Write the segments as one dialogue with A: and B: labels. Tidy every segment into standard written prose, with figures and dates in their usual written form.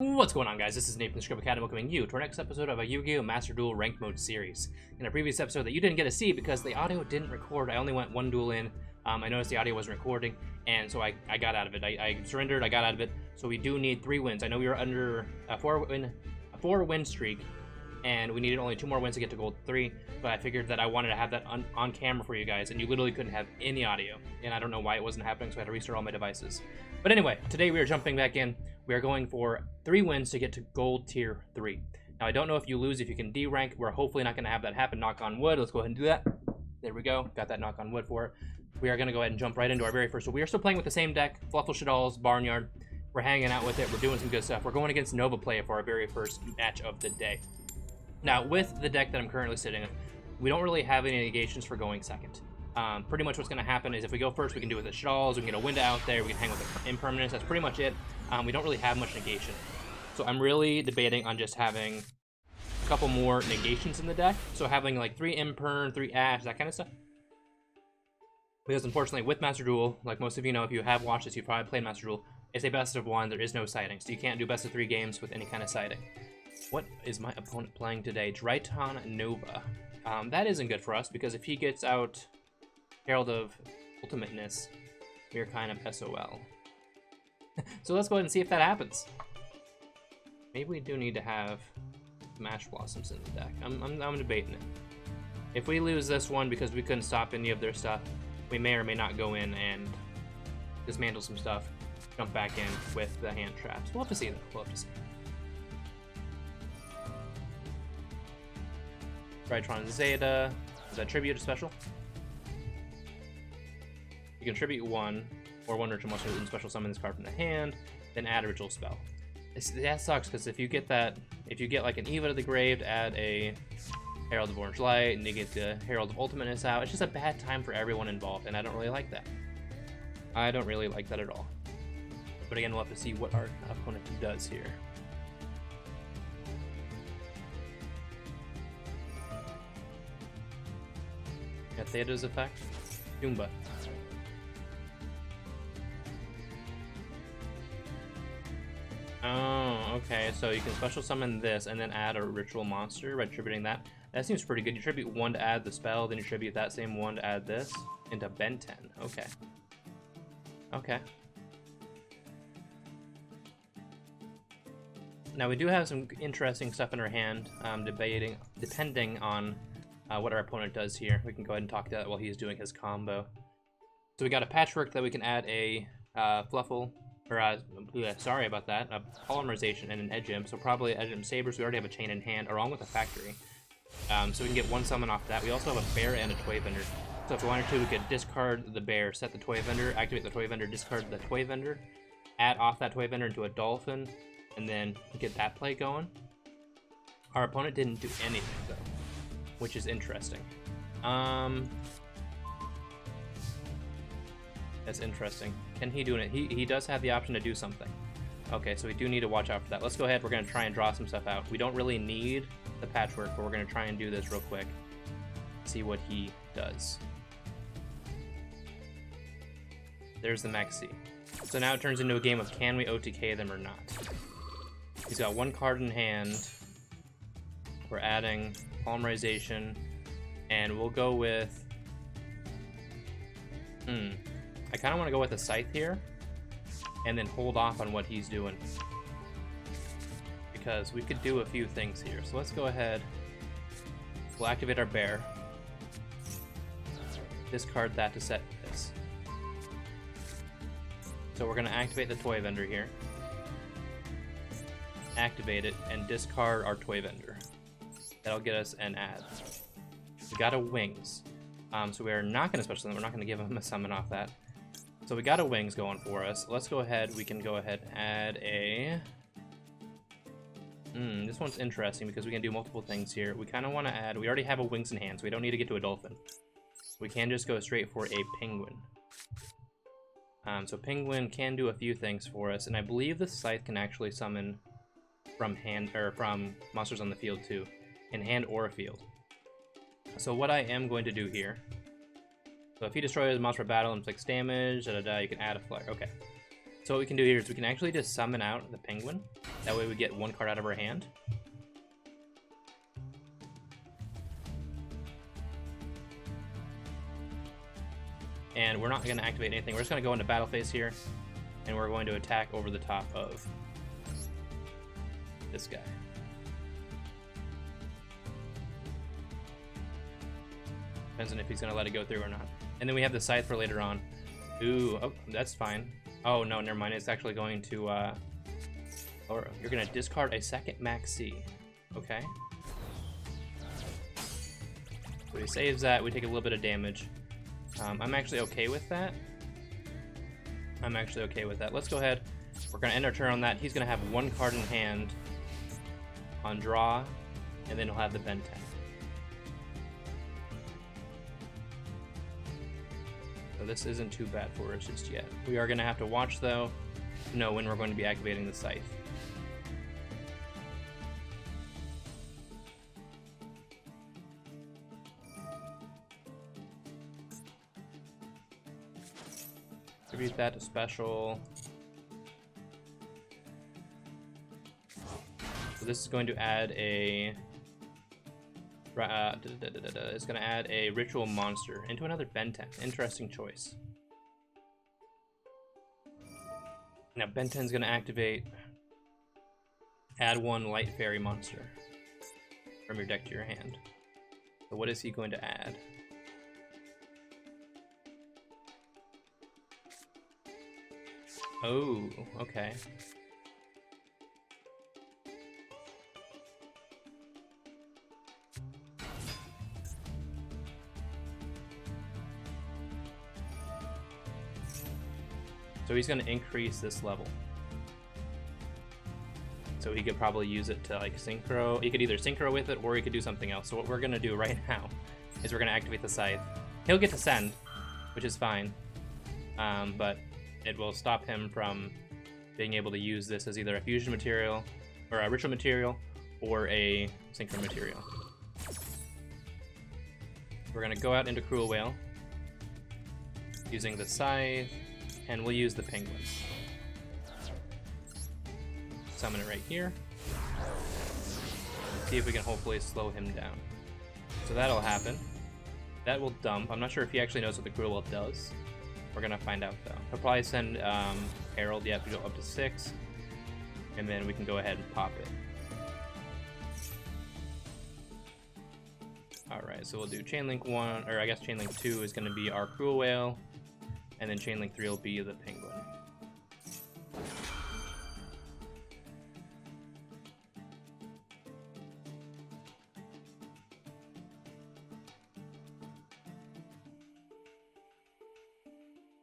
A: What's going on, guys? This is Nate from the Script Academy welcoming you to our next episode of a YuGiOh Master Duel Ranked Mode series. In a previous episode that you didn't get to see because the audio didn't record, I only went one duel in. I noticed the audio wasn't recording, and so I got out of it. I surrendered, I got out of it, so we do need 3 wins. I know we were under a 4-win streak, and we needed only 2 more wins to get to gold 3, but I figured that I wanted to have that on camera for you guys, and you literally couldn't have any audio, and I don't know why it wasn't happening, so I had to restart all my devices. But anyway, today we are jumping back in. We are going for 3 wins to get to gold tier 3. Now, I don't know if you lose, if you can D-rank. We're hopefully not going to have that happen, knock on wood. Let's go ahead and do that. There we go, got that knock on wood for it. We are going to go ahead and jump right into our very first. So we are still playing with the same deck, Fluffal Shadal's Barnyard. We're hanging out with it, we're doing some good stuff. We're going against Nova Play for our very first match of the day. Now, with the deck that I'm currently sitting in, we don't really have any negations for going second. Pretty much what's going to happen is if we go first, we can do it with the Shadals, we can get a Winda out there, we can hang with the Impermanence. That's pretty much it. We don't really have much negation. So I'm really debating on just having a couple more negations in the deck. So having like 3 Imperm, 3 Ash, that kind of stuff. Because unfortunately with Master Duel, like most of you know, if you have watched this, you've probably played Master Duel, it's a best of 1, there is no sighting. So you can't do best of 3 games with any kind of sighting. What is my opponent playing today? Dryton Nova. That isn't good for us because if he gets out Herald of Ultimateness, we're kind of SOL. So let's go ahead and see if that happens. Maybe we do need to have Mash Blossoms in the deck. I'm debating it. If we lose this one because we couldn't stop any of their stuff, we may or may not go in and dismantle some stuff, jump back in with the hand traps. We'll have to see that. We'll have to see. Drytron Zeta. Is that tribute or special? You can tribute 1 or 1 ritual monster and special summon this card from the hand, then add a ritual spell. That sucks because if you get like an Eva to the grave to add a Herald of Orange Light and you get the Herald of Ultimateness out, it's just a bad time for everyone involved, and I don't really like that. I don't really like that at all. But again, we'll have to see what our opponent does here. Got Theda's effect. Doomba. Oh, okay, so you can special summon this and then add a ritual monster by tributing that. That seems pretty good. You tribute 1 to add the spell, then you tribute that same 1 to add this into Ben 10. Okay. Okay. Now we do have some interesting stuff in our hand, depending on what our opponent does here. We can go ahead and talk to that while he's doing his combo. So we got a Patchwork that we can add a Fluffal. Sorry about that, a Polymerization and an Edgem, so probably Edgem Sabers. We already have a Chain in hand, along with a Factory. So we can get 1 summon off that. We also have a Bear and a Toy Vendor. So if we wanted to, we could discard the Bear, set the Toy Vendor, activate the Toy Vendor, discard the Toy Vendor, add off that Toy Vendor into a Dolphin, and then get that play going. Our opponent didn't do anything, though, which is interesting. That's interesting. Can he do it? He does have the option to do something. Okay, so we do need to watch out for that. Let's go ahead. We're going to try and draw some stuff out. We don't really need the Patchwork, but we're going to try and do this real quick. See what he does. There's the Maxi. So now it turns into a game of can we OTK them or not. He's got 1 card in hand. We're adding Polymerization, and we'll go with... I kind of want to go with a Scythe here, and then hold off on what he's doing. Because we could do a few things here. So let's go ahead. We'll activate our Bear. Discard that to set this. So we're going to activate the Toy Vendor here. Activate it, and discard our Toy Vendor. That'll get us an add. We got a Wings. So we are not going to special summon. We're not going to give him a summon off that. So we got a Wings going for us. Let's go ahead. We can go ahead and add a... this one's interesting because we can do multiple things here. We kind of want to add... We already have a Wings in hand, so we don't need to get to a Dolphin. We can just go straight for a Penguin. So Penguin can do a few things for us, and I believe the Scythe can actually summon from hand or from monsters on the field too, in hand or a field. So what I am going to do here So if he destroys a monster battle and inflicts damage, you can add a flare. Okay. So what we can do here is we can actually just summon out the penguin. That way we get one card out of our hand. And we're not going to activate anything. We're just going to go into battle phase here, and we're going to attack over the top of this guy. Depends on if he's going to let it go through or not. And then we have the scythe for later on. Ooh, oh, that's fine. Oh, no, never mind. It's actually going to, or you're going to discard a second Max C. Okay. So he saves that. We take a little bit of damage. I'm actually okay with that. Let's go ahead. We're going to end our turn on that. He's going to have one card in hand on draw, and then he'll have the Ben 10. So this isn't too bad for us just yet. We are going to have to watch, though, to know when we're going to be activating the scythe. Attribute that to special. So this is going to add a it's going to add a ritual monster into another Ben 10. Interesting choice. Now Ben 10 is going to activate. Add one light fairy monster from your deck to your hand. So what is he going to add? Oh, okay. So he's going to increase this level. So he could probably use it to like synchro. He could either synchro with it or he could do something else. So what we're going to do right now is we're going to activate the scythe. He'll get to send, which is fine. But it will stop him from being able to use this as either a fusion material or a ritual material or a synchro material. We're going to go out into Cruel Whale using the scythe, and we'll use the penguin. Summon it right here. See if we can hopefully slow him down. So that'll happen. That will dump. I'm not sure if he actually knows what the Cruel Whale does. We're gonna find out though. He'll probably send Herald. You have to go up to 6, and then we can go ahead and pop it. All right, so we'll do Chainlink 1, or I guess Chainlink 2 is gonna be our Cruel Whale, and then Chainlink 3 will be the penguin.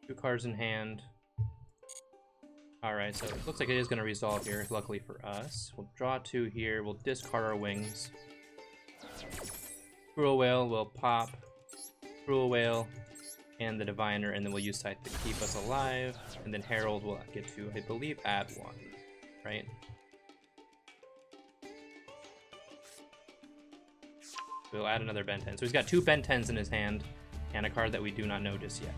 A: Two cards in hand. Alright, so it looks like it is going to resolve here, luckily for us. We'll draw 2 here, we'll discard our wings. Cruel Whale will pop. Cruel Whale and the Diviner, and then we'll use Scythe to keep us alive. And then Herald will get to, I believe, add 1, right? We'll add another Ben 10. So he's got 2 Ben 10s in his hand, and a card that we do not know just yet.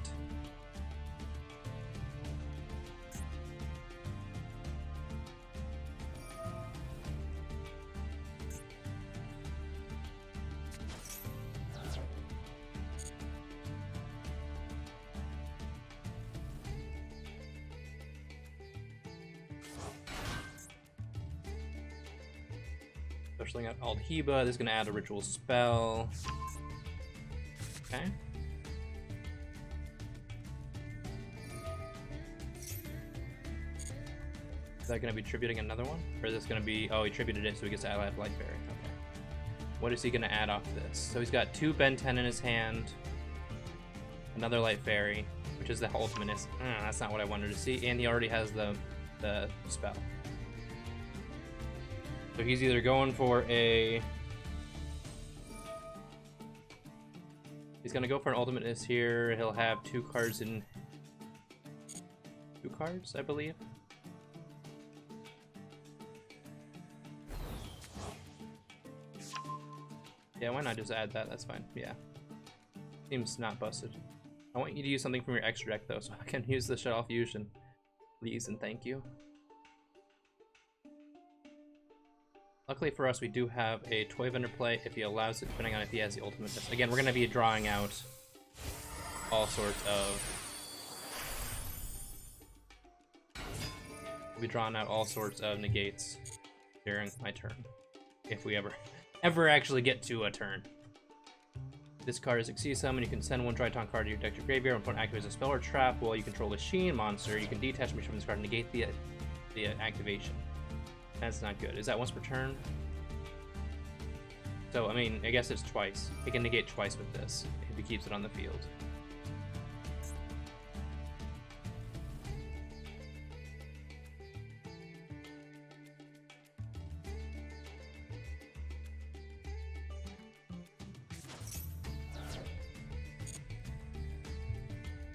A: Specialing out Aldheba. This is going to add a ritual spell. Okay. Is that going to be tributing another one? Or is this going to be... Oh, he tributed it, so he gets to add Light Fairy. Okay. What is he going to add off this? So he's got 2 Ben 10 in his hand. Another Light Fairy, which is the ultimate. That's not what I wanted to see. And he already has the spell. So he's either going for a... He's going to go for an ultimateness here. He'll have 2 cards in... 2 cards, I believe. Yeah, why not just add that? That's fine. Yeah. Seems not busted. I want you to use something from your extra deck, though, so I can use the Shuttle Fusion. Please and thank you. Luckily for us, we do have a toy vendor play if he allows it, depending on if he has the ultimate. Again, we're going to be drawing out all sorts of... We'll be drawing out all sorts of negates during my turn, if we ever actually get to a turn. This card is Succeed Summon. You can send one Triton card to your deck to your graveyard. When it activates a spell or trap while you control a Sheen monster, you can detach from this card and negate the activation. That's not good. Is that once per turn? So, I mean, I guess it's twice. It can negate twice with this if he keeps it on the field.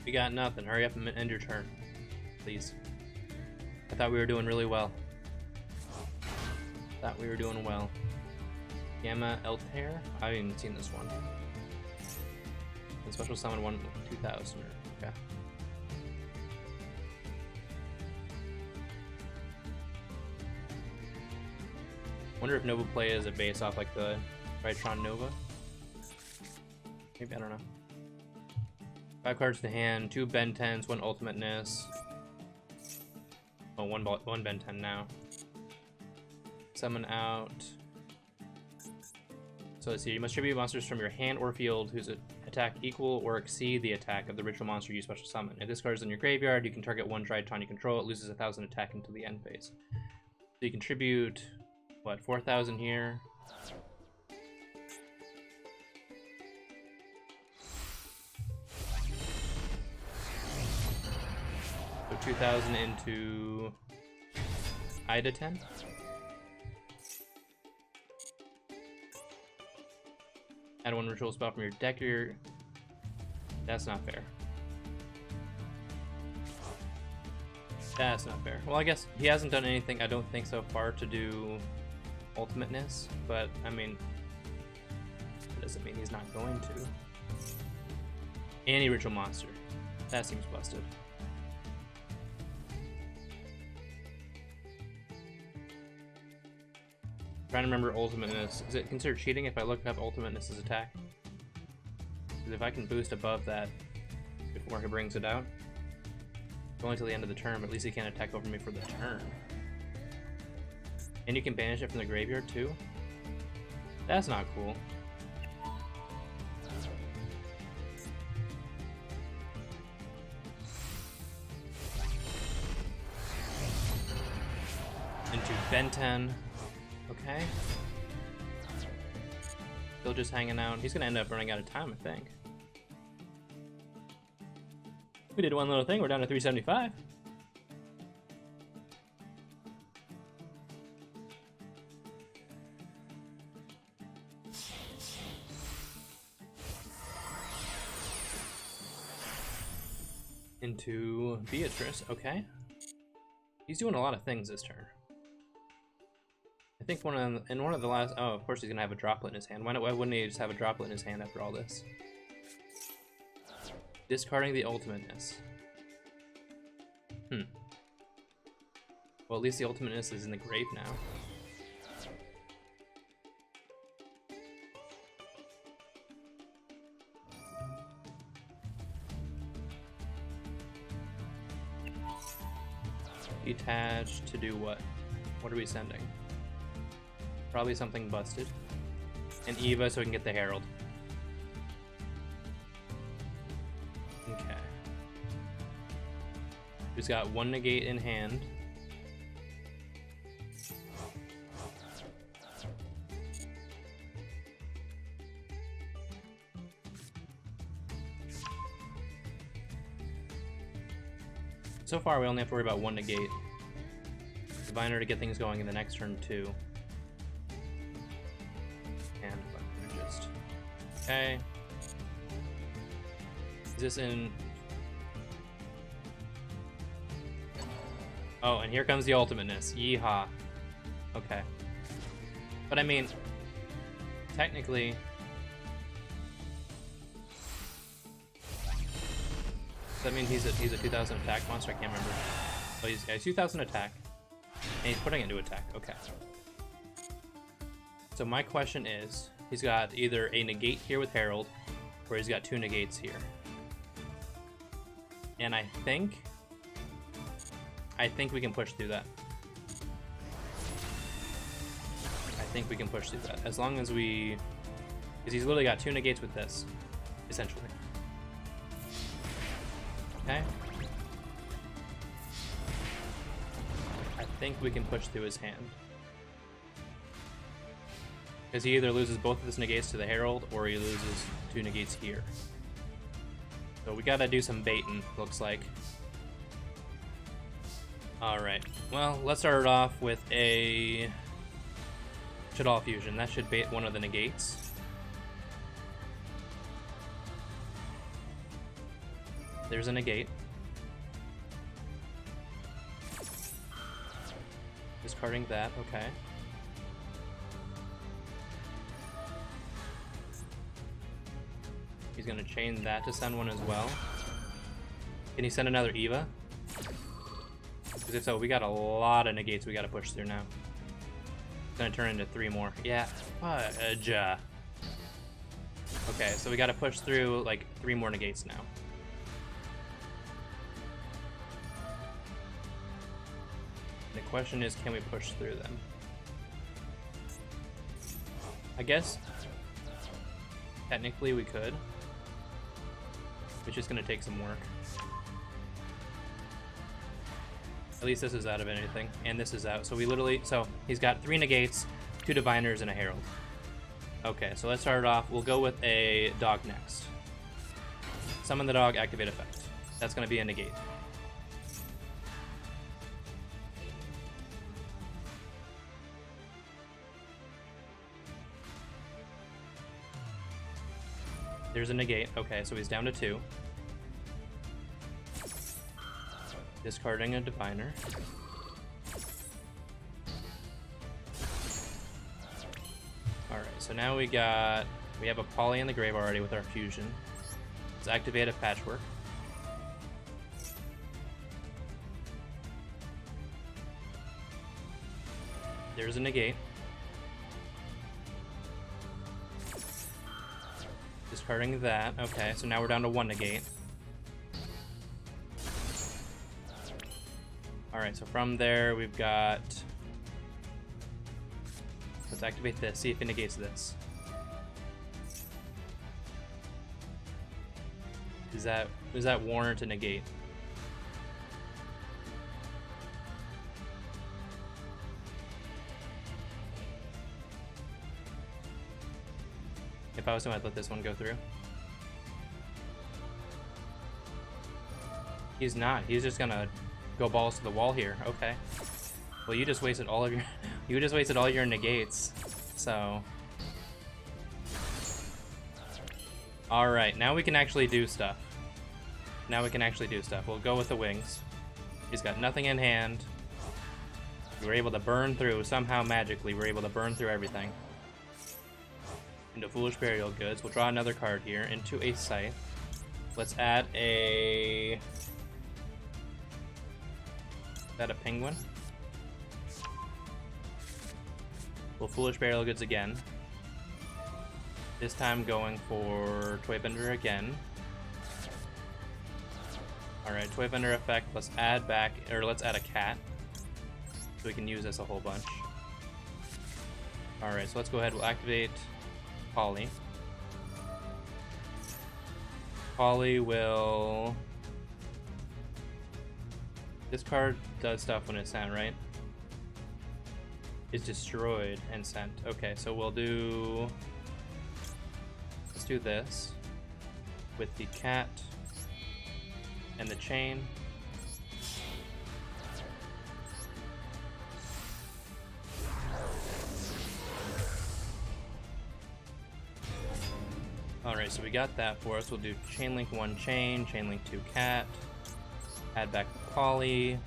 A: We got nothing. Hurry up and end your turn, please. I thought we were doing really well. Thought we were doing well. Gamma Eltair? I haven't even seen this one. And special summon 1/2000. Okay. Wonder if Nova play is a base off like the Rytron Nova. Maybe, I don't know. 5 cards to hand, 2 Ben 10s, 1 Ultimateness. Oh, one Ben 10 now. Summon out. So let's see, you must tribute monsters from your hand or field whose attack equal or exceed the attack of the ritual monster you special summon. If this card is in your graveyard, you can target one Triton you control. It loses 1,000 attack until the end phase. So you contribute, what, 4,000 here? So 2,000 into Ida 10. Add 1 ritual spell from your deck or your... That's not fair. That's not fair. Well, I guess he hasn't done anything, I don't think, so far to do Ultimateness, but, I mean, that doesn't mean he's not going to. Any ritual monster. That seems busted. Trying to remember Ultimateness. Is it considered cheating if I look up Ultimateness's attack? Because if I can boost above that before he brings it out, it's only till the end of the turn, but at least he can't attack over me for the turn. And you can banish it from the graveyard too? That's not cool. Into Ben 10. Okay. Still just hanging out. He's gonna end up running out of time, I think. We did one little thing, we're down to 375. Into Beatrice, okay. He's doing a lot of things this turn. I think in one of the last... Oh, of course he's going to have a droplet in his hand. Why wouldn't he just have a droplet in his hand after all this? Discarding the Ultimateness. Well, at least the Ultimateness is in the grave now. Detached to do what? What are we sending? Probably something busted. And Eva so we can get the Herald. Okay. He's got 1 negate in hand. So far we only have to worry about 1 negate. Diviner to get things going in the next turn too. Okay. Is this in... Oh, and here comes the Ultimateness. Yeehaw. Okay. But I mean, technically... Does that mean he's a 2,000 attack monster? I can't remember. Oh, he's 2,000 attack. And he's putting it into attack. Okay. So my question is, he's got either a negate here with Herald, or he's got 2 negates here. And I think we can push through that. I think we can push through that. As long as we... Because he's literally got 2 negates with this, essentially. Okay. I think we can push through his hand. Because he either loses both of his negates to the Herald, or he loses 2 negates here. So we gotta do some baiting, looks like. Alright, well, let's start it off with a Shaddoll Fusion. That should bait one of the negates. There's a negate. Discarding that, okay. He's gonna chain that to send one as well. Can he send another Eva? Because if so, we got a lot of negates we gotta push through now. It's gonna turn into 3 more. Yeah, fudge. Okay, so we gotta push through like 3 more negates now. The question is, can we push through them? I guess technically we could. It's just gonna take some work. At least this is out of anything, and this is out. So we literally, so he's got 3 negates, 2 diviners, and a herald. Okay, so let's start it off. We'll go with a dog next. Summon the dog, activate effect. That's gonna be a negate. There's a negate. Okay, so he's down to 2. Discarding a diviner. Alright, so now we have a poly in the grave already with our fusion. Let's activate a patchwork. There's a negate. Discarding that. Okay, so now we're down to 1 negate. Alright, so from there we've got... Let's activate this, see if it negates this. Does that warrant a negate? If I was him, I'd let this one go through. He's not. He's just gonna go balls to the wall here. Okay. Well, you just wasted all of your your negates. So. All right. Now we can actually do stuff. We'll go with the wings. He's got nothing in hand. We were able to burn through somehow magically. We're able to burn through everything. Into Foolish Burial Goods. We'll draw another card here into a Scythe. Let's add a... Is that a penguin? We'll Foolish Burial Goods again. This time going for Toybender again. Alright, Toybender effect. Let's add back, or let's add a cat. So we can use this a whole bunch. Alright, so let's go ahead. We'll activate Polly. Polly will... This card does stuff when it's sent, right? Is destroyed and sent. Okay, so we'll do... Let's do this. With the cat and the chain. Alright, so we got that for us. We'll do chainlink 1 chain, chainlink 2 cat, add back the poly.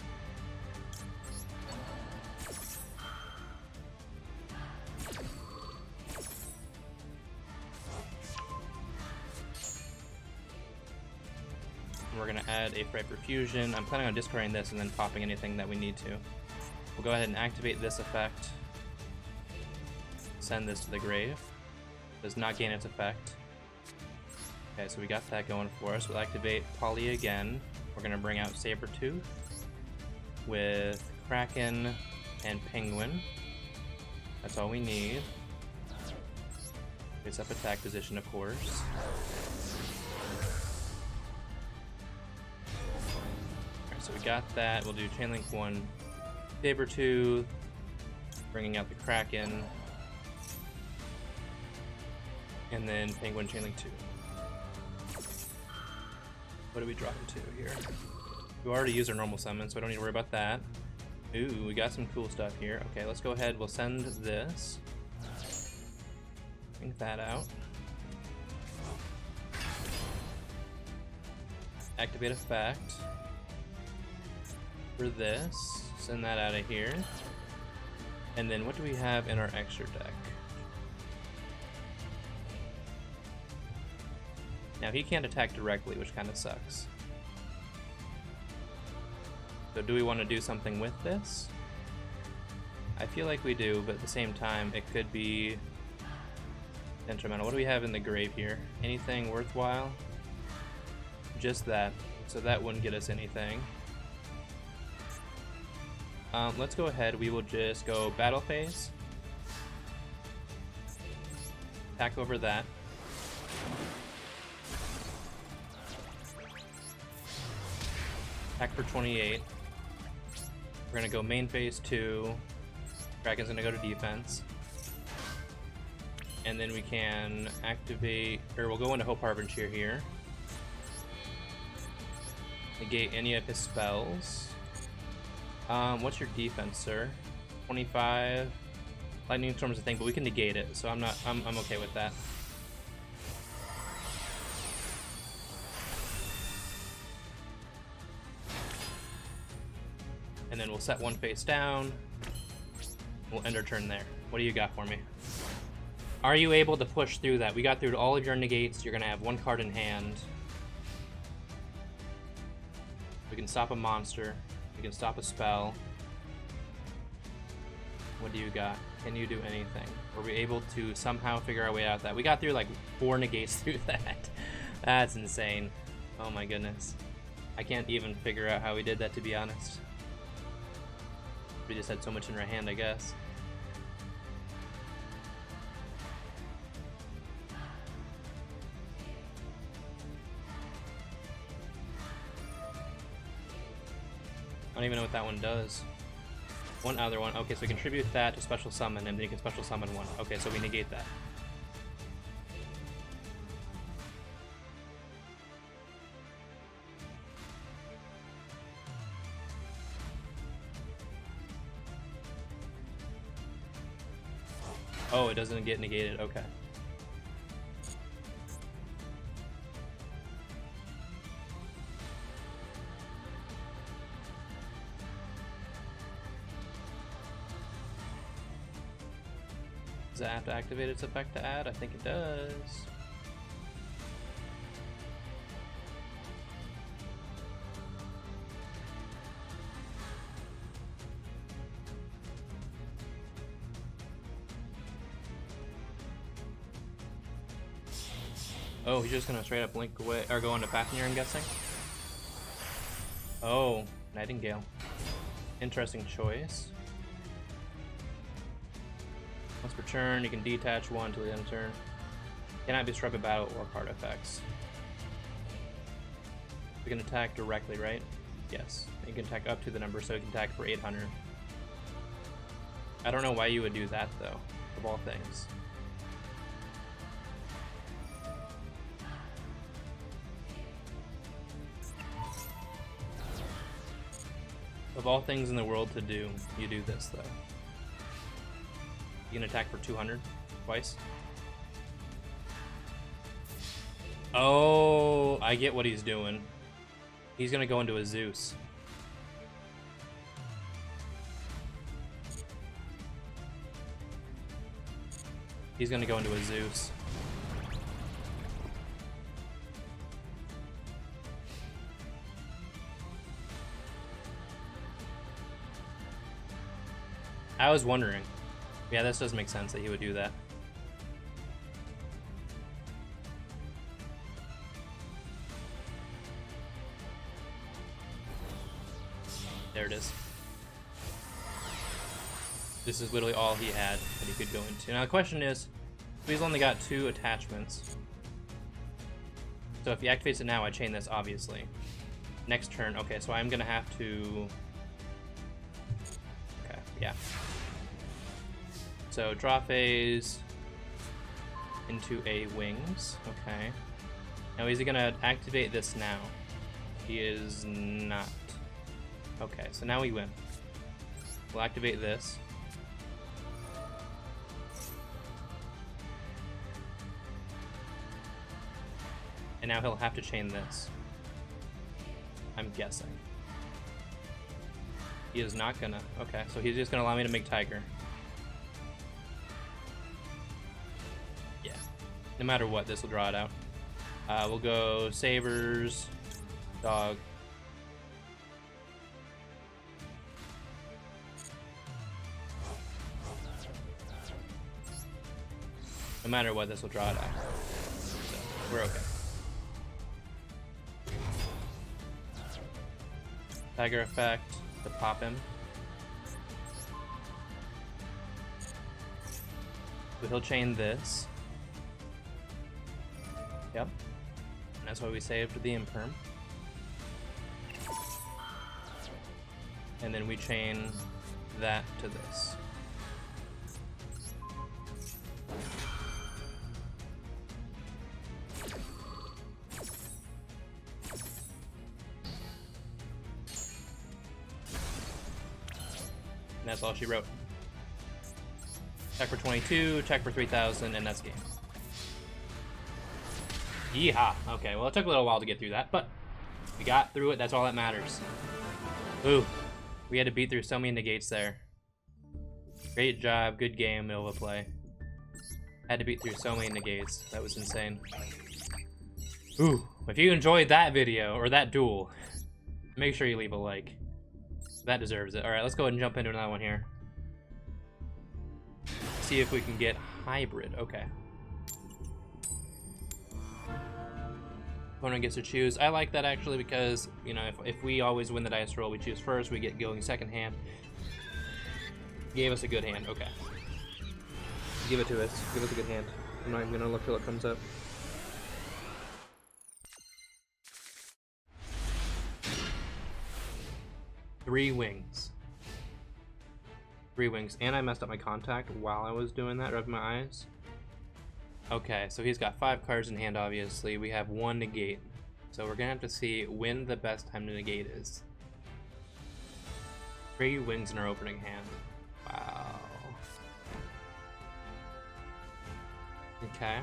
A: We're we're gonna add a Fright Perfusion. I'm planning on discarding this and then popping anything that we need to. We'll go ahead and activate this effect. Send this to the grave. Does not gain its effect. Okay, so we got that going for us. We'll activate Poly again. We're gonna bring out Sabertooth with Kraken and Penguin. That's all we need. Face up attack position, of course. Alright, so we got that. We'll do Chainlink 1, Sabertooth, bringing out the Kraken, and then Penguin Chainlink 2. What do we drop into here? We already used our normal summon, so I don't need to worry about that. Ooh, we got some cool stuff here. Okay, let's go ahead. We'll send this. Bring that out. Activate effect. For this, send that out of here. And then what do we have in our extra deck? Now he can't attack directly, which kind of sucks. So do we want to do something with this? I feel like we do, but at the same time, it could be detrimental. What do we have in the grave here? Anything worthwhile? Just that. So that wouldn't get us anything. Let's go ahead. We will just go battle phase. Attack over that. Attack for 28. We're gonna go main phase 2. Kraken's gonna go to defense. And then we can activate, or we'll go into Hope Harbinger here. Negate any of his spells. What's your defense, sir? 25. Lightning Storm's a thing, but we can negate it, so I'm okay with that. And then we'll set one face down. We'll end our turn there. What do you got for me? Are you able to push through that? We got through all of your negates. You're gonna have one card in hand. We can stop a monster. We can stop a spell. What do you got? Can you do anything? Were we able to somehow figure our way out of that? We got through like 4 negates through that. That's insane. Oh my goodness. I can't even figure out how we did that, to be honest. We just had so much in our hand, I guess. I don't even know what that one does. One other one. Okay, so we contribute that to special summon, and then you can special summon one. Okay, so we negate that. Oh, it doesn't get negated. Okay. Does it have to activate its effect to add? I think it does. Oh, he's just gonna straight up blink away, or go into Fafnir, I'm guessing? Oh, Nightingale. Interesting choice. Once per turn, you can detach one until the end of turn. Cannot be struck by battle or card effects. We can attack directly, right? Yes. You can attack up to the number, so you can attack for 800. I don't know why you would do that, though, of all things. Of all things in the world to do, you do this, though. You can attack for 200 twice. Oh, I get what he's doing. He's gonna go into a Zeus. He's gonna go into a Zeus. I was wondering. Yeah, this does make sense that he would do that. There it is. This is literally all he had that he could go into. Now the question is, he's only got 2 attachments. So if he activates it now, I chain this, obviously. Next turn, okay, so I'm gonna have to... Okay, yeah. So draw phase into a wings, okay. Now is he gonna activate this now? He is not. Okay, so now we win. We'll activate this. And now he'll have to chain this. I'm guessing. He is not gonna. Okay, so he's just gonna allow me to make Tiger. Yeah. No matter what, this will draw it out. We'll go Sabers, Dog. No matter what, this will draw it out. So, we're okay. Tiger effect to pop him. So he'll chain this. Yep. And that's why we saved the imperm. And then we chain that to this. And that's all she wrote. Check for 22, check for 3,000, and that's game. Yeehaw. Okay, well, it took a little while to get through that, but we got through it. That's all that matters. Ooh, we had to beat through so many negates there. Great job, good game, Nova play. Had to beat through so many negates. That was insane. Ooh, if you enjoyed that video, or that duel, make sure you leave a like. That deserves it. Alright, let's go ahead and jump into another one here. See if we can get hybrid. Okay. Opponent gets to choose. I like that actually because, you know, if we always win the dice roll, we choose first, we get going second hand. Gave us a good hand. Okay. Give it to us. Give us a good hand. I'm not even gonna look till it comes up. Three wings. 3 wings. And I messed up my contact while I was doing that, rubbing my eyes. Okay, so he's got 5 cards in hand, obviously. We have 1 negate. So we're gonna have to see when the best time to negate is. 3 wings in our opening hand. Wow. Okay.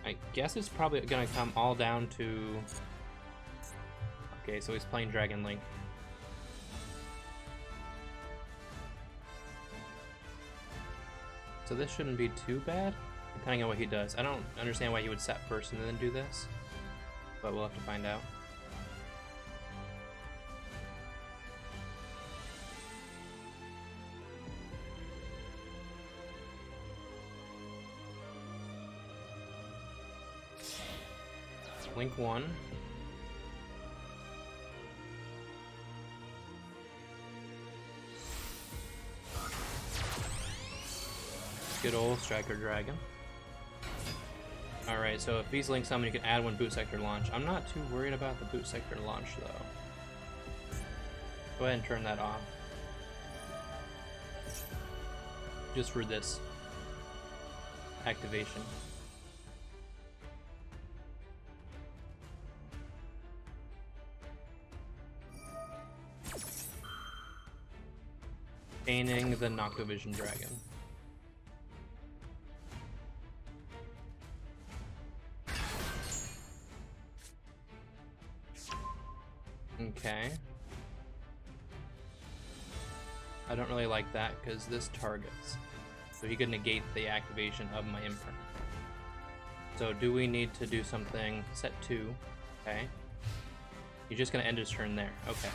A: I guess it's probably gonna come all down to... Okay, so he's playing Dragon Link. So this shouldn't be too bad, depending on what he does. I don't understand why he would set first and then do this, but we'll have to find out. Link 1. Good old Striker Dragon. Alright, so if he's linked summon, you can add 1 boot sector launch. I'm not too worried about the boot sector launch though. Go ahead and turn that off. Just for this activation. Chaining the Noctovision Dragon. Okay. I don't really like that because this targets. So he could negate the activation of my imprint. So do we need to do something? Set 2. Okay. He's just gonna end his turn there. Okay.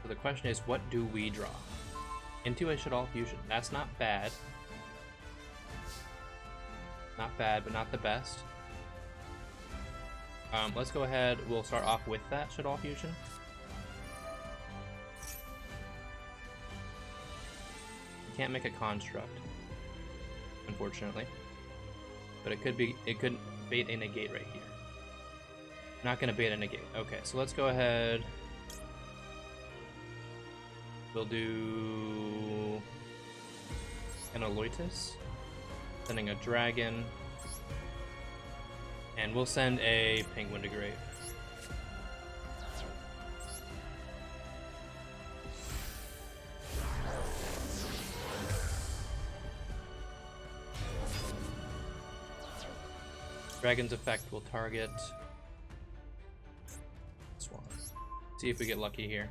A: So the question is, what do we draw? Into a Shaddoll Fusion. That's not bad. Not bad, but not the best. Let's go ahead. We'll start off with that Shaddoll Fusion. Can't make a construct, unfortunately. But it could be. It could bait a negate right here. Not gonna bait a negate. Okay, so let's go ahead. We'll do an Aloytus, sending a dragon, and we'll send a penguin to grave. Dragon's effect will target Swan. See if we get lucky here.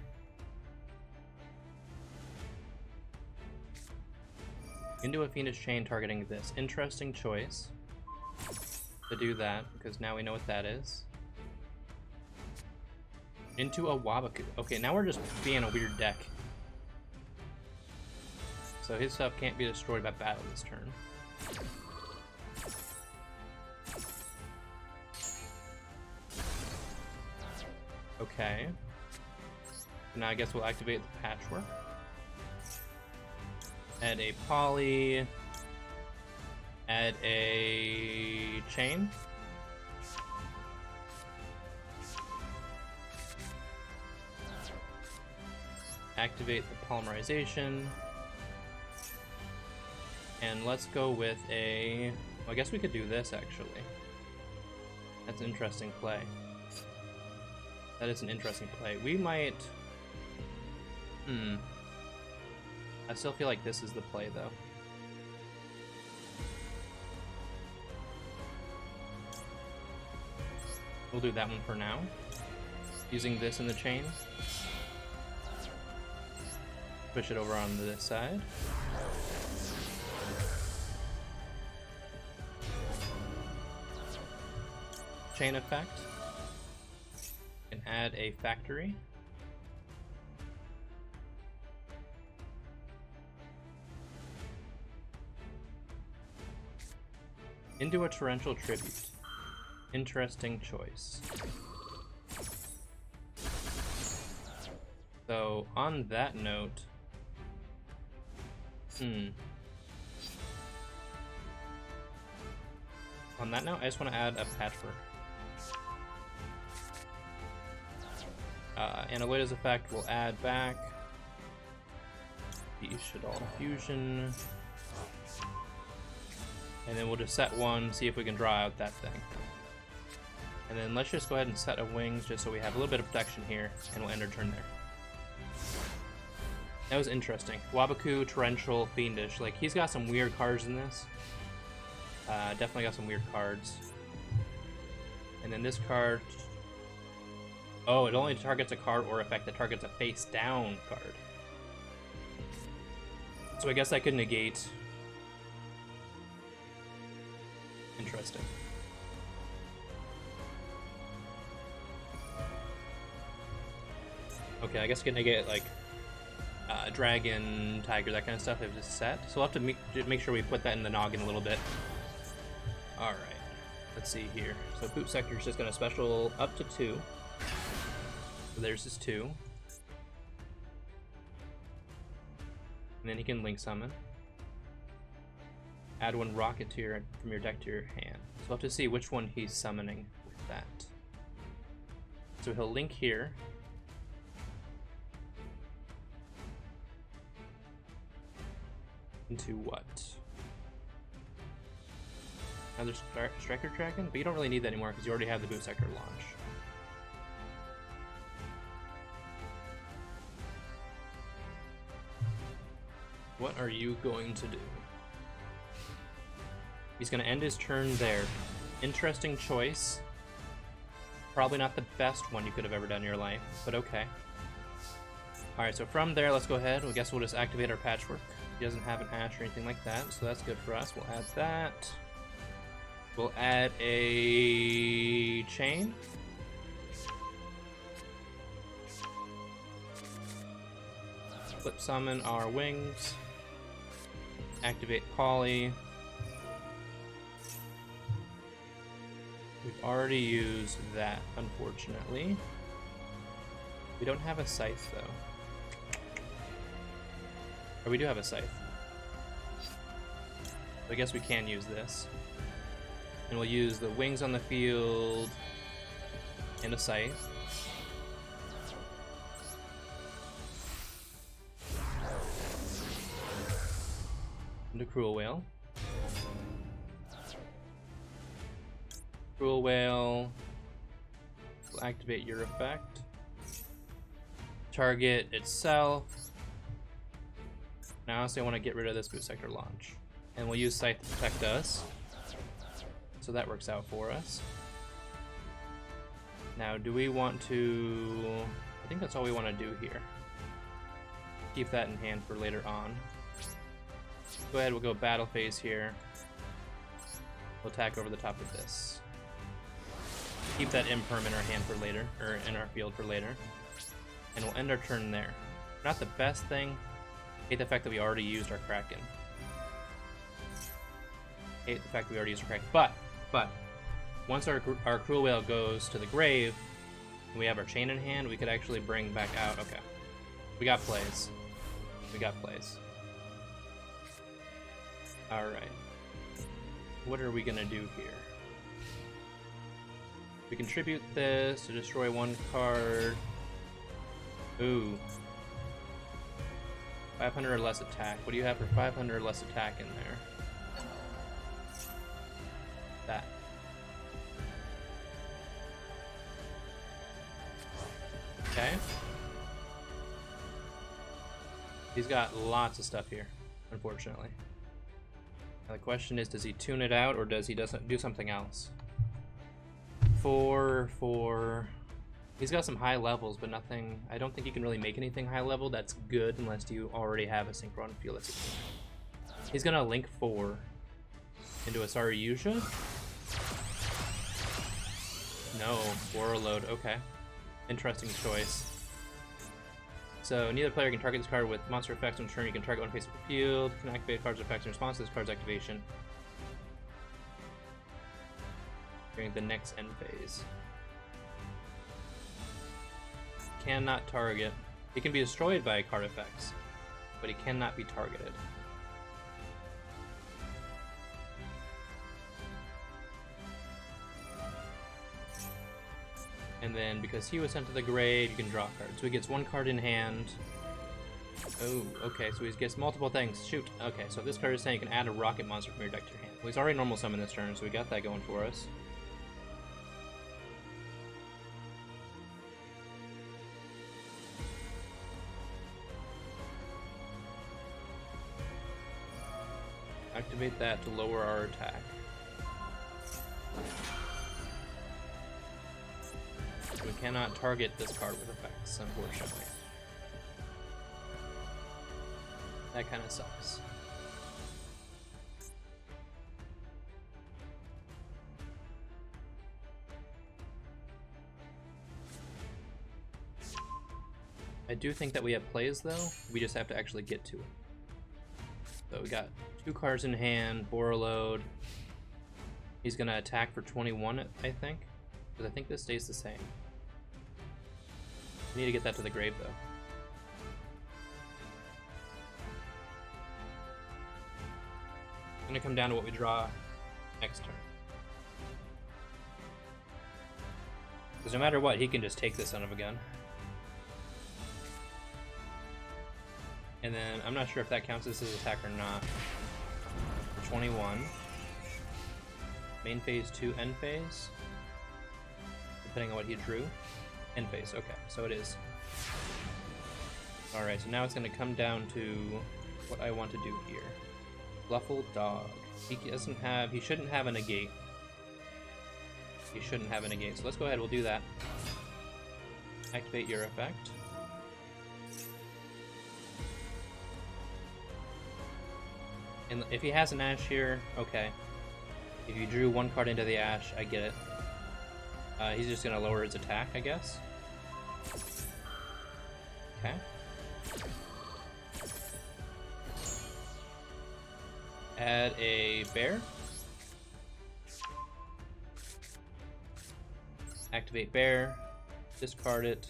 A: Into a Fiendish Chain targeting this. Interesting choice to do that, because now we know what that is. Into a Wabaku. Okay, now we're just being a weird deck. So his stuff can't be destroyed by battle this turn. Okay. Now I guess we'll activate the Patchwork. Add a Poly. Add a Chain. Activate the Polymerization. And let's go with a... Well, I guess we could do this, actually. That's an interesting play. That is an interesting play. We might... I still feel like this is the play, though. We'll do that one for now. Using this in the chain. Push it over on this side. Chain effect. And add a factory. Into a torrential tribute. Interesting choice. So on that note, on that note, I just want to add a patchwork. And Aloyda's effect will add back the Shaddoll Fusion. And then we'll just set one, see if we can draw out that thing. And then let's just go ahead and set a wings just so we have a little bit of protection here, and we'll end our turn there. That was interesting. Wabaku, Torrential, Fiendish. Like, he's got some weird cards in this. Definitely got some weird cards. And then this card... Oh, it only targets a card or effect that targets a face-down card. So I guess I could negate... Interesting. Okay, I guess I can negate, like, dragon, tiger, that kind of stuff if it's set. So we'll have to make sure we put that in the noggin a little bit. Alright, let's see here. So Poop Sector is just going to special up to 2. So there's his 2. And then he can Link Summon. Add 1 rocket to from your deck to your hand. So we'll have to see which one he's summoning with that. So he'll link here. Into what? Another Striker Dragon? But you don't really need that anymore because you already have the Boot Sector launch. What are you going to do? He's going to end his turn there. Interesting choice. Probably not the best one you could have ever done in your life, but okay. Alright, so from there, let's go ahead. I guess we'll just activate our Patchwork. He doesn't have an Ash or anything like that, so that's good for us. We'll add that. We'll add a Chain. Flip summon our wings. Activate Poly. We've already used that, unfortunately. We don't have a scythe, though. Or we do have a scythe. So I guess we can use this. And we'll use the wings on the field and a scythe. And a Cruel Whale. Cruel Whale will activate your effect. Target itself. Now, honestly, I want to get rid of this boot sector launch. And we'll use Scythe to protect us. So that works out for us. Now, do we want to... I think that's all we want to do here. Keep that in hand for later on. Go ahead, we'll go battle phase here. We'll attack over the top of this. Keep that imperm in our hand for later, or in our field for later. And we'll end our turn there. Not the best thing. Hate the fact that we already used our Kraken. Hate the fact that we already used our Kraken. But, once our Cruel Whale goes to the grave, and we have our chain in hand, we could actually bring back out. Okay. We got plays. We got plays. Alright. What are we gonna do here? We contribute this to destroy one card. Ooh. 500 or less attack. What do you have for 500 or less attack in there? That. Okay. He's got lots of stuff here, unfortunately. Now the question is, does he tune it out or does he do something else? 4. He's got some high levels, but nothing. I don't think you can really make anything high level that's good unless you already have a synchron field that's good. He's gonna link 4 into a YuGiOh. No, Warlord. Okay, interesting choice. So neither player can target this card with monster effects on turn. You can target one face of the field. Can activate card's effects in response to this card's activation during the next end phase. Cannot target. He can be destroyed by card effects, but he cannot be targeted. And then, because he was sent to the grave, you can draw a card. So he gets one card in hand. Oh, okay, so he gets multiple things. Shoot. Okay, so this card is saying you can add a rocket monster from your deck to your hand. Well, he's already normal summon this turn, so we got that going for us. Activate that to lower our attack. We cannot target this card with effects, unfortunately. That kind of sucks. I do think that we have plays, though. We just have to actually get to it. So we got 2 cards in hand, Warlord. He's gonna attack for 21, I think. Because I think this stays the same. We need to get that to the grave, though. It's gonna come down to what we draw next turn. Because no matter what, he can just take this son of a gun. And then, I'm not sure if that counts as his attack or not. For 21. Main phase to end phase. Depending on what he drew. End phase, okay, so it is. Alright, so now it's going to come down to what I want to do here. Fluffal dog. He shouldn't have a negate. He shouldn't have a negate, so let's go ahead, we'll do that. Activate your effect. And if he has an Ash here, okay. If you drew 1 card into the Ash, I get it. He's just gonna lower his attack, I guess. Okay. Add a bear. Activate bear. Discard it.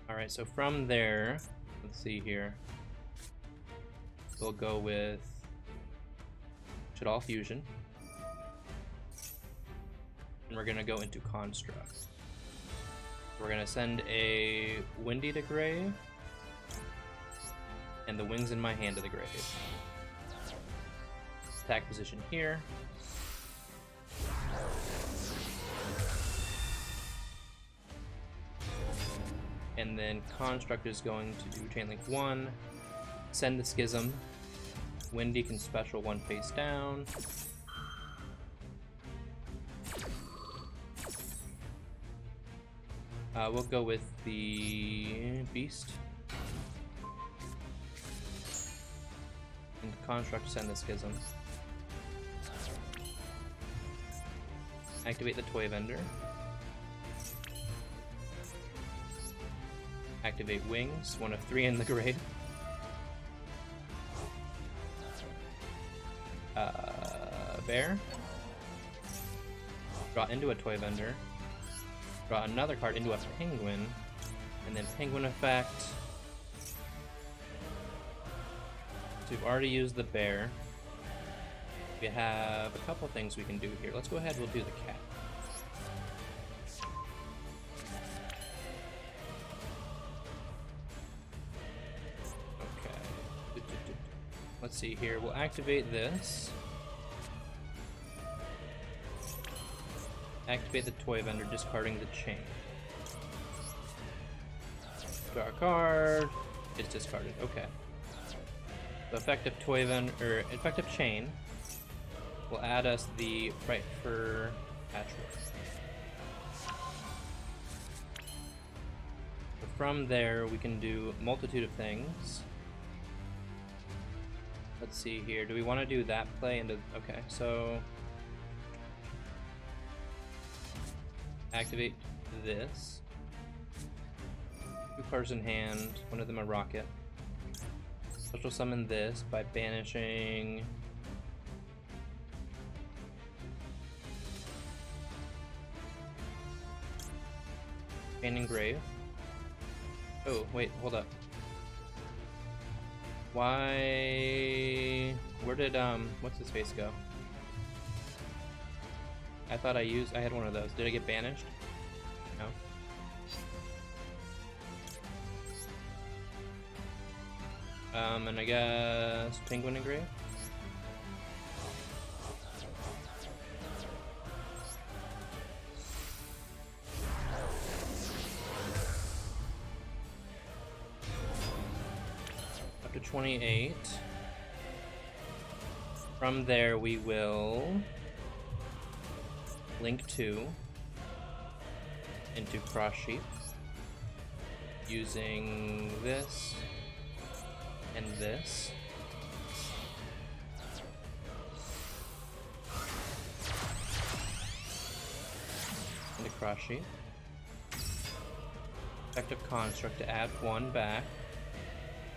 A: Alright, so from there, let's see here. We'll go with Shadal Fusion. And we're gonna go into Construct. We're gonna send a Windy to grave. And the Wings in my hand to the grave. Attack position here. And then Construct is going to do Chainlink 1, send the Schism. Windy can special 1 face down. We'll go with the Beast. And Construct send the Schism. Activate the Toy Vendor. Activate Wings, 1 of 3 in the grave. Bear. Draw into a Toy Vendor. Draw another card into a Penguin. And then Penguin effect. So we've already used the bear. We have a couple things we can do here. Let's go ahead, we'll do the cat. Let's see here, we'll activate this. Activate the Toy Vendor, discarding the chain. Draw a card, it's discarded, okay. So effective Toy Vendor, or effective chain, will add us the Bright Fur Patchwork. So from there, we can do a multitude of things. Let's see here. Do we want to do that play into... Okay, so... Activate this. 2 cards in hand, one of them a rocket. Special summon this by banishing... Pain Grave. Oh, wait, hold up. Why... Where did, what's his face go? I thought I had one of those. Did I get banished? No. And I guess Penguin Engrave? Up to 28. From there we will link 2 into Cross Sheep using this and this. Into Cross Sheep. Effective Construct to add 1 back.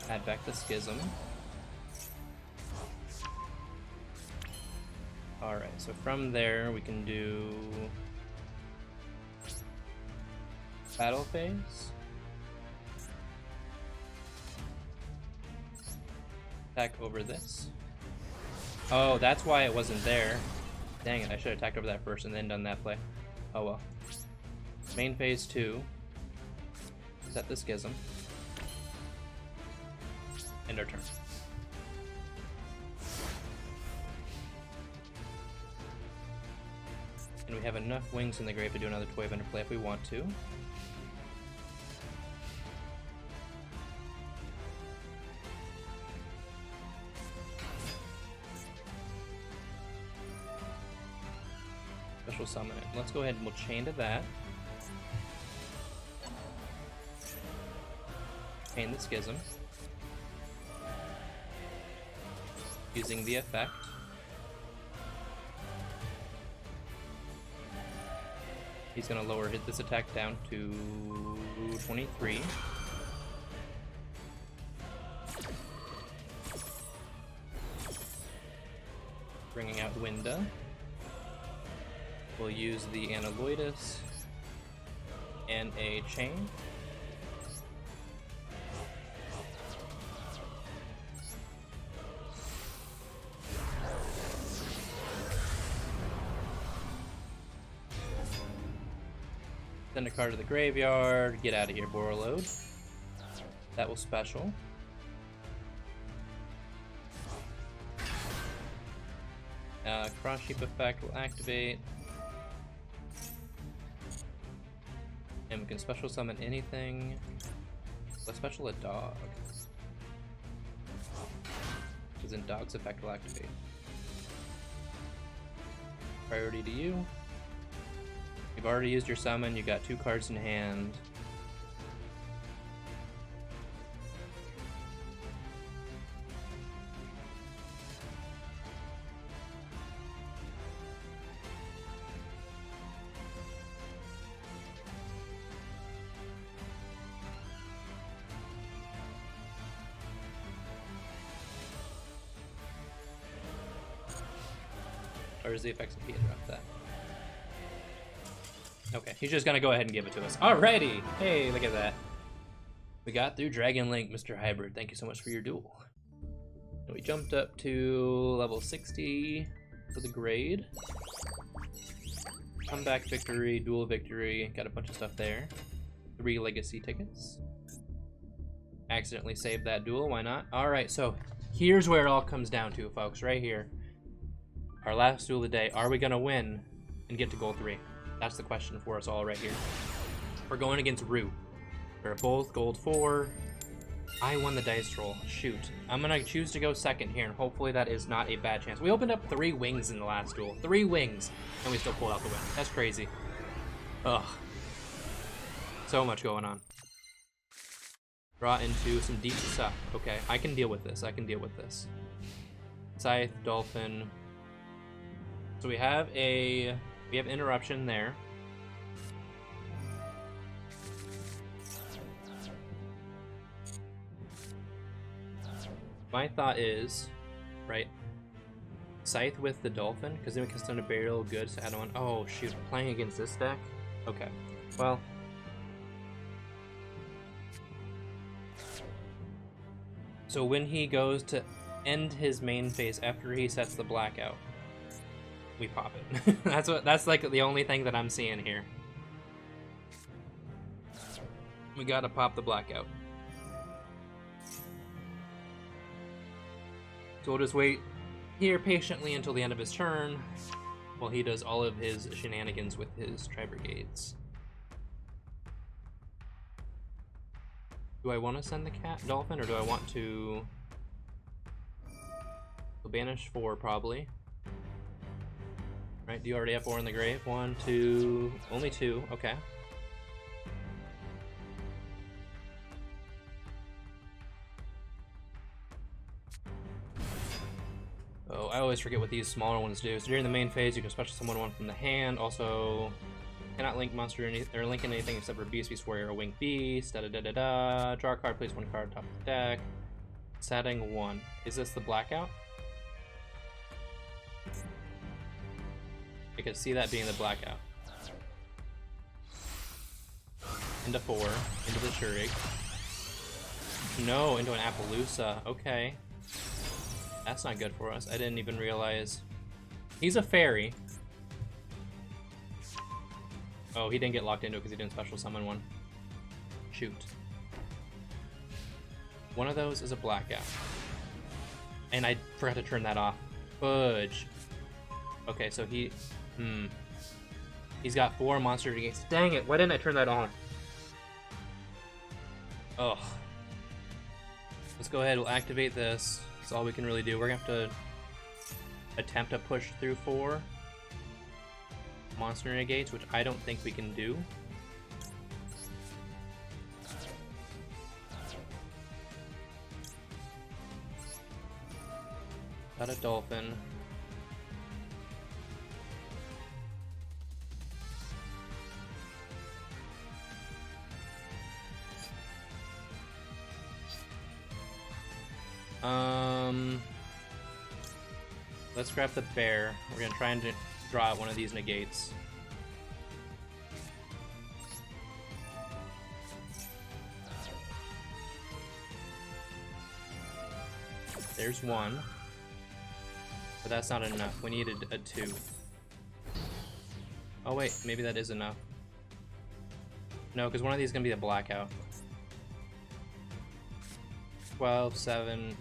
A: Add back the Schism. Alright, so from there we can do Battle Phase. Attack over this. Oh, that's why it wasn't there. Dang it, I should have attacked over that first and then done that play. Oh well. Main phase 2. Set the Schism. End our turn. And we have enough wings in the grave to do another Toy Vendor play if we want to. Special summon it. Let's go ahead and we'll chain to that. Chain the Schism. Using the effect. He's gonna lower this attack down to 23. bringing out Winda. We'll use the Analoidus and a Chain. Send a card to the graveyard. Get out of here, Borreload. That will special. Cross Sheep effect will activate. And we can special summon anything. Let's special a dog. Because then dog's effect will activate. Priority to you. You've already used your summon, you got 2 cards in hand. Or is the effects of P interrupt that? Okay, he's just gonna go ahead and give it to us. Alrighty! Hey, look at that. We got through Dragon Link, Mr. Hybrid. Thank you so much for your duel. And we jumped up to level 60 for the grade. Comeback victory, duel victory, got a bunch of stuff there. 3 legacy tickets. Accidentally saved that duel, why not? Alright, so here's where it all comes down to, folks, right here. Our last duel of the day, are we gonna win and get to goal 3? That's the question for us all right here. We're going against Root. We're both gold 4. I won the dice roll, shoot. I'm gonna choose to go second here, and hopefully that is not a bad chance. We opened up 3 wings in the last duel. 3 wings, and we still pulled out the win. That's crazy. Ugh. So much going on. Draw into some deep stuff. Okay, I can deal with this, I can deal with this. Scythe, Dolphin. So we have interruption there. My thought is, right, Scythe with the Dolphin, because then we can stun a Burial Goods to add on. Oh shoot, playing against this deck? Okay, well. So when he goes to end his main phase after he sets the blackout, we pop it. That's like the only thing that I'm seeing here. We gotta pop the blackout. So we'll just wait here patiently until the end of his turn while he does all of his shenanigans with his Tri-Brigades. Do I want to send the Dolphin, or do I want to banish 4 probably? Right, do you already have 4 in the grave? 1, 2, only 2, okay. Oh, I always forget what these smaller ones do. So during the main phase, you can special summon 1 from the hand. Also, cannot link monster or link in anything except for Beast Warrior or Winged Beast. Da da da da da. Draw a card, place 1 card on top of the deck. Setting 1. Is this the blackout? I could see that being the blackout. Into 4, into the Shurig. No, into an Appaloosa. Okay. That's not good for us. I didn't even realize. He's a fairy. Oh, he didn't get locked into it because he didn't special summon 1. Shoot. One of those is a blackout. And I forgot to turn that off. Fudge. Okay, so he's got 4 monster gates. Dang it, why didn't I turn that on? Ugh. Let's go ahead, we'll activate this. That's all we can really do. We're gonna have to attempt to push through 4 monster negates, which I don't think we can do. Got a Dolphin. Let's grab the bear. We're gonna try and draw out one of these negates. There's one. But that's not enough. We needed a 2. Oh wait, maybe that is enough. No, because one of these is gonna be a blackout. 12, 7,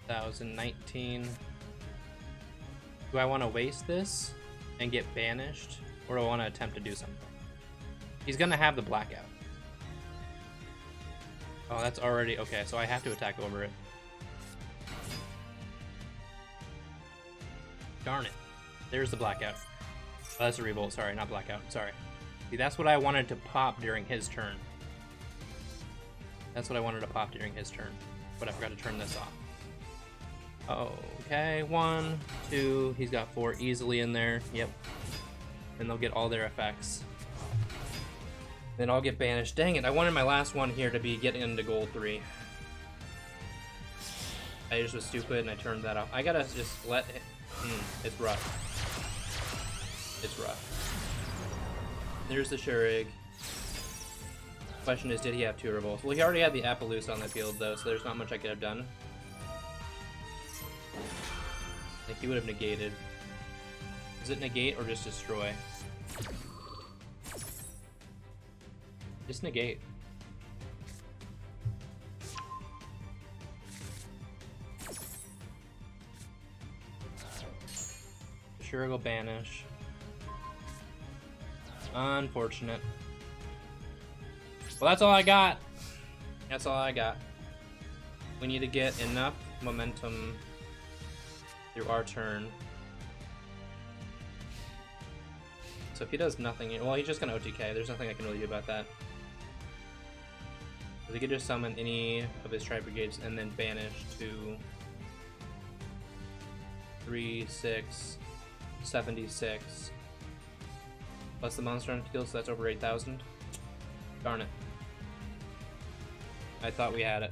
A: 19. Do I want to waste this and get banished, or do I want to attempt to do something? He's gonna have the blackout. Oh, that's already okay. So I have to attack over it. Darn it! There's the blackout. Oh, that's a revolt. Sorry, not blackout. Sorry. See, that's what I wanted to pop during his turn. That's what I wanted to pop during his turn, but I forgot to turn this off. Okay, 1, 2, he's got 4 easily in there, yep. And they'll get all their effects. Then I'll get banished. Dang it, I wanted my last one here to be getting into gold 3. I just was stupid and I turned that off. I gotta just let it, it's rough. It's rough. There's the Shurig. Question is, did he have 2 revolts? Well, he already had the Appaloosa on the field though, so there's not much I could have done. I think he would have negated. Is it negate or just destroy? Just negate. Sure, go banish. Unfortunate. Well, that's all I got. That's all I got. We need to get enough momentum through our turn. So if he does nothing, well, he's just gonna OTK. There's nothing I can really do about that. He could just summon any of his tri-brigades and then banish to 3, 6, 76. Plus the monster on field, so that's over 8,000. Darn it. I thought we had it.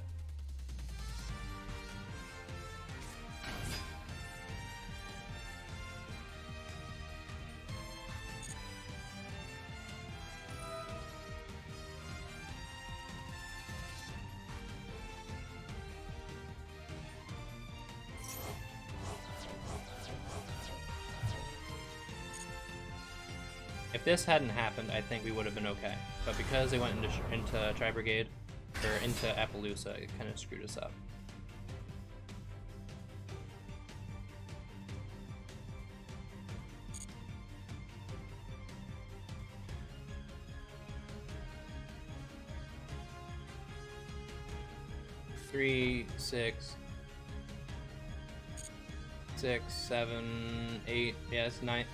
A: If this hadn't happened, I think we would have been okay. But because they went into Tri-Brigade, or into Appaloosa, it kind of screwed us up. Three, 6, 6, 7, 8. Yeah, that's 9.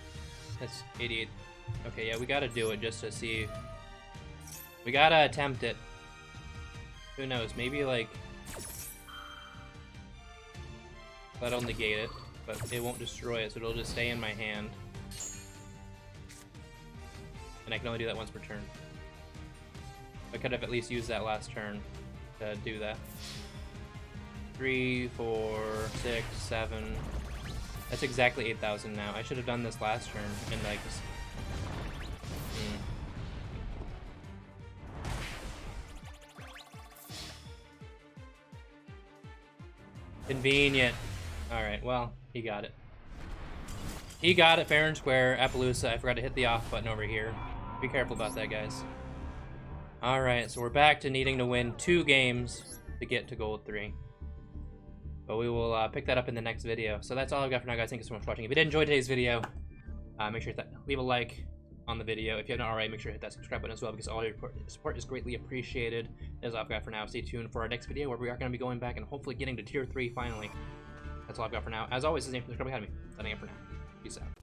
A: That's 88. Okay, yeah, we gotta do it just to see. We gotta attempt it. Who knows? Maybe like that'll negate it, but it won't destroy it, so it'll just stay in my hand. And I can only do that once per turn. I could have at least used that last turn to do that. 3, 4, 6, 7. That's exactly 8,000 now. I should have done this last turn and like. Convenient. Alright, well, he got it. He got it fair and square. Appaloosa, I forgot to hit the off button over here. Be careful about that, guys. Alright, so we're back to needing to win 2 games to get to gold 3. But we will pick that up in the next video. So that's all I've got for now, guys. Thank you so much for watching. If you did enjoy today's video, make sure to leave a like on the video. If you haven't already, make sure to hit that subscribe button as well, because all your support is greatly appreciated. That's all I've got for now. Stay tuned for our next video, where we are going to be going back and hopefully getting to tier 3 finally. That's all I've got for now. As always, this is Jammy from Musicom Academy. Signing up for now. Peace out.